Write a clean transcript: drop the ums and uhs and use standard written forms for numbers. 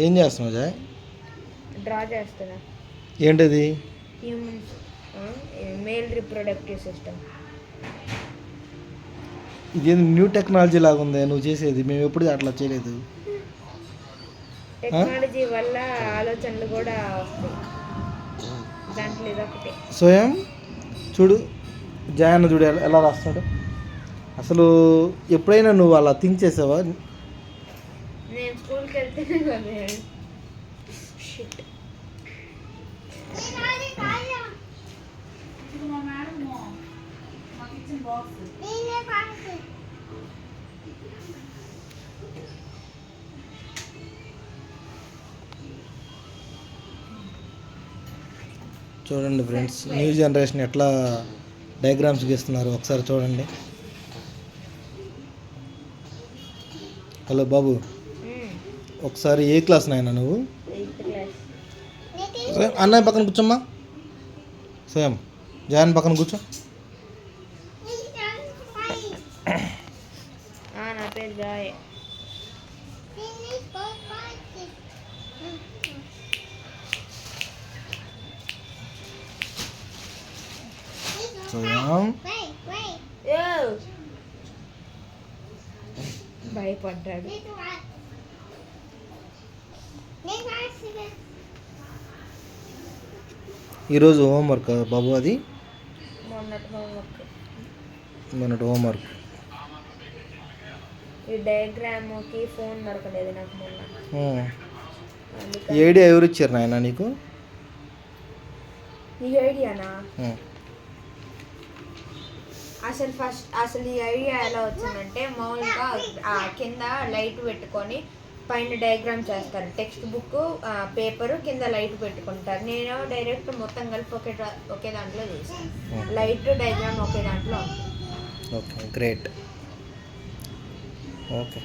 ఏం చేస్తున్నావు Joy? Draw చేస్తున్నా. ఏంటది? Humans male reproductive system. ఇదేంటి న్యూ టెక్నాలజీ లాగా ఉంది నువ్వు చేసేది? మేము ఎప్పుడు అట్లా చేయలేదు. టెక్నాలజీ వల్ల ఆలోచనలు కూడా వస్తాయి, దాంట్లో ఇదొకటి. స్వయం చూడు, జాయన్న చూడు ఎలా రాస్తాడు. అసలు ఎప్పుడైనా నువ్వు అలా థింక్ చేసావా? నేను స్కూల్కి వెళ్తేనే కదా. షిట్. చూడండి ఫ్రెండ్స్, న్యూ జనరేషన్ ఎట్లా డయాగ్రామ్స్ గీస్తున్నారు ఒకసారి చూడండి. హలో బాబు, ఒకసారి ఏ క్లాస్ నాయన నువ్వు? అన్నయ్య పక్కన కూర్చోమ్మా. సేమ్ జాన్ పక్కన కూర్చో. నా పేరు జాయ్. భయపడ్డాడు. ఈరోజు హోంవర్క్ బాబు, అది మొన్నటి హోంవర్క్. ఈ డయాగ్రామ్కి ఫోన్ దొరకలేదు నాకు మొన్న. ఈ ఐడియా ఎవరు ఇచ్చారు నాయన నీకు? ఈ ఐడియానా? అసలు ఈ ఐడియా ఎలా వచ్చిందంటే, మామూలుగా కింద లైట్ పెట్టుకొని పైన డయాగ్రామ్ చేస్తారు. టెక్స్ట్ బుక్ పేపరు కింద లైట్ పెట్టుకుంటారు. నేను డైరెక్ట్ మొత్తం కలిపి ఒకే దాంట్లో చేశాను. లైట్ డయాగ్రామ్ ఒకే దాంట్లో. Okay, great. ఓకే.